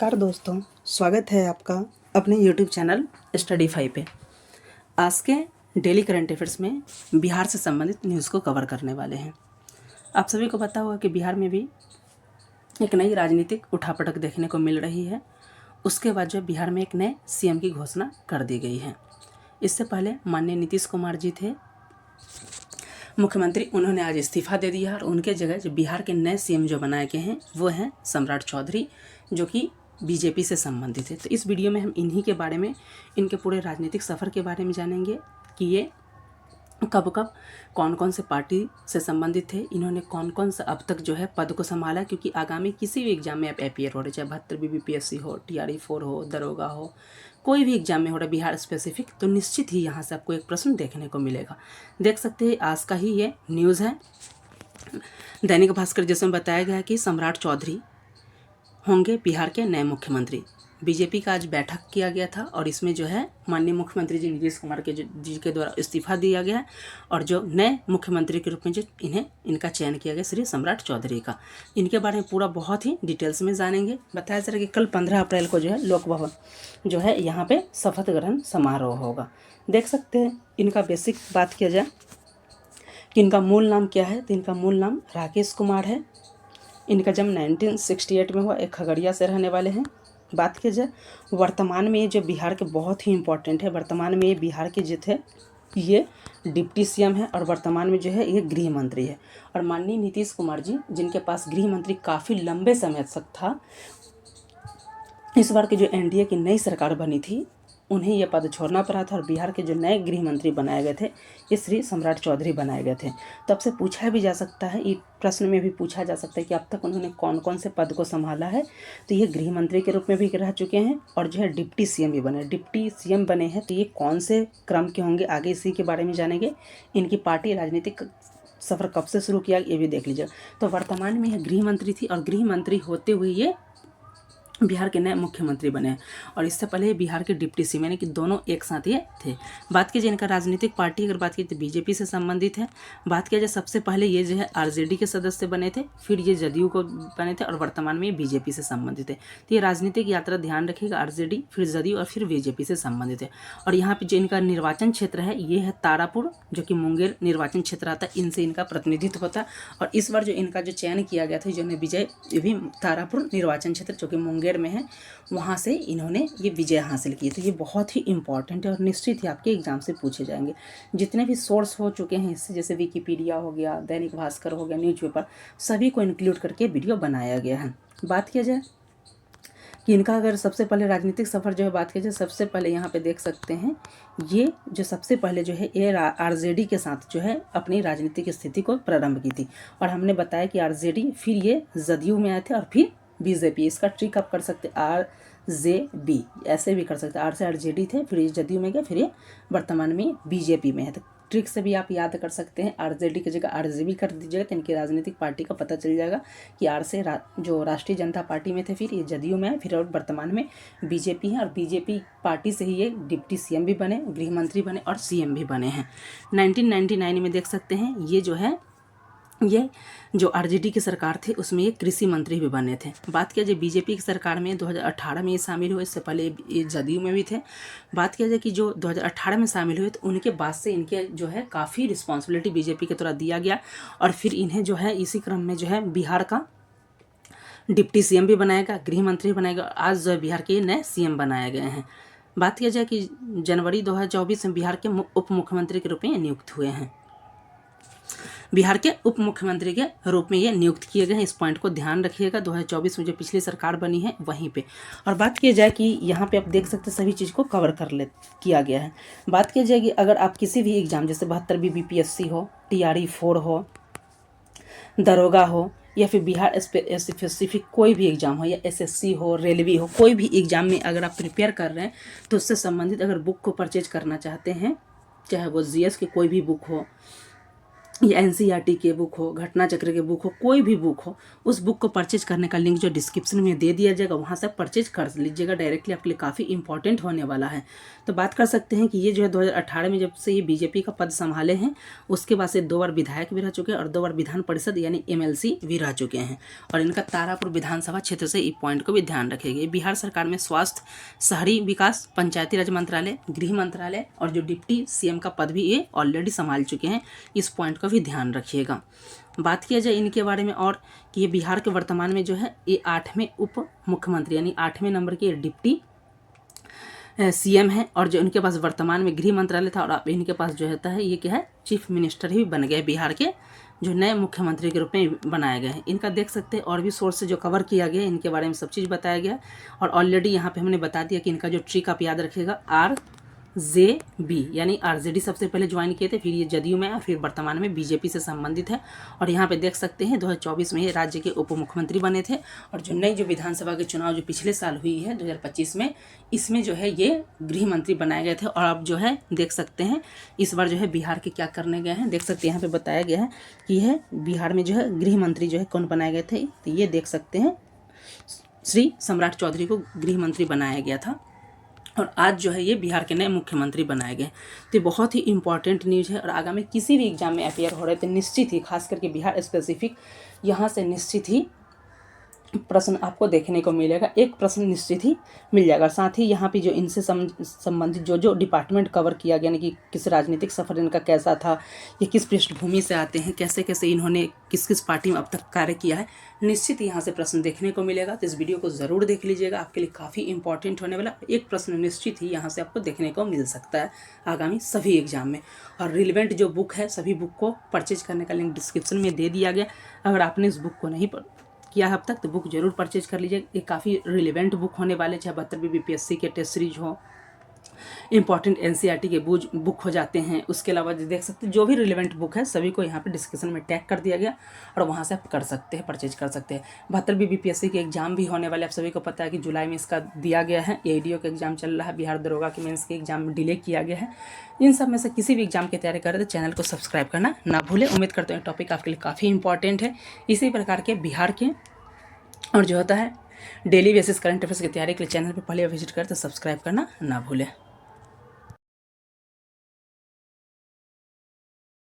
नमस्कार दोस्तों, स्वागत है आपका अपने YouTube चैनल स्टडी 5 पे। आज के डेली करंट अफेयर्स में बिहार से संबंधित न्यूज़ को कवर करने वाले हैं। आप सभी को पता होगा कि बिहार में भी एक नई राजनीतिक उठापटक देखने को मिल रही है। उसके बाद जो बिहार में एक नए CM की घोषणा कर दी गई है। इससे पहले माननीय नीतीश कुमार जी थे मुख्यमंत्री, उन्होंने आज इस्तीफा दे दिया और उनके जगह जो बिहार के नए CM जो बनाए गए हैं वो हैं सम्राट चौधरी, जो कि बीजेपी से संबंधित है। तो इस वीडियो में हम इन्हीं के बारे में, इनके पूरे राजनीतिक सफ़र के बारे में जानेंगे कि ये कब कब कौन कौन से पार्टी से संबंधित थे, इन्होंने कौन कौन सा अब तक जो है पद को संभाला। क्योंकि आगामी किसी भी एग्जाम में आप अपियर हो रहे, चाहे 72 BPSC हो, TRE 4 हो, दरोगा हो, कोई भी एग्जाम में हो रहा बिहार स्पेसिफिक, तो निश्चित ही यहाँ से आपको एक प्रश्न देखने को मिलेगा। देख सकते हैं आज का ही ये न्यूज़ है दैनिक भास्कर, जिसमें बताया गया है कि सम्राट चौधरी होंगे बिहार के नए मुख्यमंत्री। बीजेपी का आज बैठक किया गया था और इसमें जो है माननीय मुख्यमंत्री जी नीतीश कुमार जी के द्वारा इस्तीफा दिया गया है और जो नए मुख्यमंत्री के रूप में जो इनका चयन किया गया श्री सम्राट चौधरी का। इनके बारे में पूरा बहुत ही डिटेल्स में जानेंगे। बताया जा रहा है कि कल 15 अप्रैल को जो है लोक भवन जो है यहाँ पे शपथ ग्रहण समारोह होगा। देख सकते हैं इनका बेसिक बात किया जाए कि इनका मूल नाम क्या है, तो इनका मूल नाम राकेश कुमार है। इनका जन्म 1968 में हुआ, एक खगड़िया से रहने वाले हैं। बात की जाए वर्तमान में ये जो बिहार के बहुत ही इम्पोर्टेंट है, वर्तमान में ये बिहार के जो थे ये डिप्टी CM है और वर्तमान में जो है ये गृह मंत्री है। और माननीय नीतीश कुमार जी, जिनके पास गृह मंत्री काफ़ी लंबे समय तक था, इस बार की जो NDA की नई सरकार बनी थी उन्हें यह पद छोड़ना पड़ा था और बिहार के जो नए गृह मंत्री बनाए गए थे ये श्री सम्राट चौधरी बनाए गए थे। तो आपसे पूछा भी जा सकता है, एक प्रश्न में भी पूछा जा सकता है कि अब तक उन्होंने कौन कौन से पद को संभाला है। तो ये गृह मंत्री के रूप में भी रह चुके हैं और जो है डिप्टी CM भी बने, डिप्टी CM बने हैं। तो ये कौन से क्रम के होंगे, आगे इसी के बारे में जानेंगे। इनकी पार्टी राजनीतिक सफ़र कब से शुरू किया ये भी देख लीजिए। तो वर्तमान में यह गृह मंत्री थी और गृह मंत्री होते हुए ये बिहार के नए मुख्यमंत्री बने हैं और इससे पहले बिहार के डिप्टी CM यानी कि दोनों एक साथ ये थे। बात की जाए इनका राजनीतिक पार्टी, अगर बात की तो बीजेपी से संबंधित है। बात किया जाए सबसे पहले ये जो है RJD के सदस्य बने थे, फिर ये जदयू को बने थे और वर्तमान में ये बीजेपी से संबंधित है। तो ये राजनीतिक यात्रा ध्यान रखिएगा, RJD फिर जदयू और फिर बीजेपी से संबंधित है। और यहाँ पर जो इनका निर्वाचन क्षेत्र है ये है तारापुर, जो कि मुंगेर निर्वाचन क्षेत्र आता है, इनसे इनका प्रतिनिधित्व होता है। और इस बार जो इनका जो चयन किया गया था, जो विजय, ये भी तारापुर निर्वाचन क्षेत्र जो कि मुंगेर में है, वहाँ से इन्होंने ये विजय हासिल की। तो ये बहुत ही इंपॉर्टेंट है और निश्चित ही आपके एग्जाम से पूछे जाएंगे। जितने भी सोर्स हो चुके हैं इससे, जैसे विकिपीडिया हो गया, दैनिक भास्कर हो गया, न्यूज़पेपर, सभी को इंक्लूड करके वीडियो बनाया गया है। बात किया जाए कि इनका अगर सबसे पहले राजनीतिक सफ़र जो है, बात की जाए सबसे पहले यहाँ पे देख सकते हैं ये जो सबसे पहले जो है ये RJD के साथ जो है अपनी राजनीतिक स्थिति को प्रारंभ की थी। और हमने बताया कि RJD फिर ये जदयू में आए थे और फिर बीजेपी। इसका ट्रिक आप कर सकते RJB, ऐसे भी कर सकते। R से RJD थे, फिर ये जदयू में गए, फिर ये वर्तमान में बीजेपी में है। तो ट्रिक से भी आप याद कर सकते हैं, RJD की जगह RJB कर दीजिएगा तो इनकी राजनीतिक पार्टी का पता चल जाएगा कि R से जो राष्ट्रीय जनता पार्टी में थे, फिर ये जदयू में है, फिर और वर्तमान में बीजेपी है। और बीजेपी पार्टी से ही ये डिप्टी CM भी बने, गृह मंत्री बने और CM भी बने हैं। 1999 में देख सकते हैं ये जो है ये जो RJD की सरकार थी उसमें ये कृषि मंत्री भी बने थे। बात किया जाए बीजेपी की सरकार में 2018 में ये शामिल हुए, इससे पहले ये जदयू में भी थे। बात किया जाए कि जो 2018 में शामिल हुए तो उनके बाद से इनके जो है काफ़ी रिस्पॉन्सिबिलिटी बीजेपी के द्वारा दिया गया और फिर इन्हें जो है इसी क्रम में जो है बिहार का डिप्टी CM भी बनाएगा, गृह मंत्री बनाएगा। आज जो है बिहार के नए CM बनाए गए हैं। बात किया जाए कि जनवरी 2024 में बिहार के उप मुख्यमंत्री के रूप में नियुक्त हुए हैं, बिहार के उप मुख्यमंत्री के रूप में ये नियुक्त किए गए हैं। इस पॉइंट को ध्यान रखिएगा। 2024 में जो पिछली सरकार बनी है वहीं पे। और बात की जाए कि यहाँ पे आप देख सकते हैं सभी चीज़ को कवर किया गया है। बात की जाए कि अगर आप किसी भी एग्जाम जैसे 72 BPSC हो, TRE 4 हो, दरोगा हो या फिर बिहार स्पेसिफिक कोई भी एग्ज़ाम हो या SSC हो, रेलवे हो, कोई भी एग्ज़ाम में अगर आप प्रिपेयर कर रहे हैं तो उससे संबंधित अगर बुक को परचेज करना चाहते हैं, चाहे वो GS की कोई भी बुक हो या एनसीईआरटी के बुक हो, घटना चक्र के बुक हो, कोई भी बुक हो, उस बुक को परचेज करने का लिंक जो डिस्क्रिप्शन में दे दिया जाएगा, वहाँ से परचेज कर लीजिएगा डायरेक्टली, आपके लिए काफ़ी इंपॉर्टेंट होने वाला है। तो बात कर सकते हैं कि ये जो है 2018 में जब से ये बीजेपी का पद संभाले हैं, उसके बाद से 2 बार विधायक भी रह चुके हैं और 2 बार विधान परिषद यानी MLC भी रह चुके हैं। और इनका तारापुर विधानसभा क्षेत्र से इस पॉइंट को भी ध्यान रखेंगे। बिहार सरकार में स्वास्थ्य, शहरी विकास, पंचायती राज मंत्रालय, गृह मंत्रालय और जो डिप्टी CM का पद भी ये ऑलरेडी संभाल चुके हैं। इस पॉइंट का भी ध्यान रखिएगा। बात किया जाए इनके बारे में और कि ये बिहार के वर्तमान में जो है ये 8वें उप मुख्यमंत्री यानी 8वें नंबर के डिप्टी CM है। और जो इनके पास वर्तमान में गृह मंत्रालय था और अब इनके पास जो होता है ये क्या है, चीफ मिनिस्टर ही बन गए बिहार के, जो नए मुख्यमंत्री के रूप में बनाए गए हैं। इनका देख सकते हैं और भी सोर्स से जो कवर किया गया है, इनके बारे में सब चीज़ बताया गया। और ऑलरेडी यहाँ पे हमने बता दिया कि इनका जो ट्रिक आप याद रखिएगा RJB यानी RJD सबसे पहले ज्वाइन किए थे, फिर ये जदयू में आया, फिर वर्तमान में बीजेपी से संबंधित है। और यहाँ पे देख सकते हैं 2024 में ये राज्य के उप मुख्यमंत्री बने थे। और जो नई जो विधानसभा के चुनाव जो पिछले साल हुई है 2025 में, इसमें जो है ये गृह मंत्री बनाए गए थे। और अब जो है देख सकते हैं इस बार जो है बिहार के क्या करने गए हैं, देख सकते हैं यहाँ पे बताया गया है कि यह बिहार में जो है गृह मंत्री जो है कौन बनाए गए थे, तो ये देख सकते हैं श्री सम्राट चौधरी को गृह मंत्री बनाया गया था। और आज जो है ये बिहार के नए मुख्यमंत्री बनाए गए। तो बहुत ही इंपॉर्टेंट न्यूज़ है। और आगामी किसी भी एग्जाम में अपेयर हो रहे थे निश्चित ही, खास करके बिहार स्पेसिफिक, यहाँ से निश्चित ही प्रश्न आपको देखने को मिलेगा। एक प्रश्न निश्चित ही मिल जाएगा। साथ ही यहाँ पे जो इनसे संबंधित जो डिपार्टमेंट कवर किया गया, यानी कि किस राजनीतिक सफ़र इनका कैसा था, ये किस पृष्ठभूमि से आते हैं, कैसे कैसे इन्होंने किस किस पार्टी में अब तक कार्य किया है, निश्चित यहाँ से प्रश्न देखने को मिलेगा। तो इस वीडियो को ज़रूर देख लीजिएगा, आपके लिए काफ़ी इंपॉर्टेंट होने वाला एक प्रश्न निश्चित ही यहाँ से आपको देखने को मिल सकता है आगामी सभी एग्जाम में। और रिलेवेंट जो बुक है, सभी बुक को परचेज करने का लिंक डिस्क्रिप्शन में दे दिया गया। अगर आपने इस बुक को नहीं किया है अब तक, तो बुक जरूर परचेज कर लीजिए। ये काफ़ी रिलेवेंट बुक होने वाले, चाहे 72वीं BPSC के टेस्ट सीरीज हो, इंपॉर्टेंट NCERT के बुक हो जाते हैं। उसके अलावा देख सकते हैं जो भी रिलेवेंट बुक है सभी को यहाँ पे डिस्क्रिप्शन में टैग कर दिया गया और वहाँ से आप कर सकते हैं, परचेज कर सकते हैं। 72वीं BPSC के एग्जाम भी होने वाले, आप सभी को पता है कि जुलाई में इसका दिया गया है। ADO का एग्जाम चल रहा है, बिहार दरोगा के मेंस के एग्जाम में डिले किया गया है। इन सब में से किसी भी एग्जाम की तैयारी कर रहे तो चैनल को सब्सक्राइब करना ना भूलें। उम्मीद करते हैं टॉपिक आपके लिए काफ़ी इंपॉर्टेंट है। इसी प्रकार के बिहार के और जो होता है डेली बेसिस करंट अफेयर्स की तैयारी के लिए चैनल पर पहले विजिट करें तो सब्सक्राइब करना ना भूलें।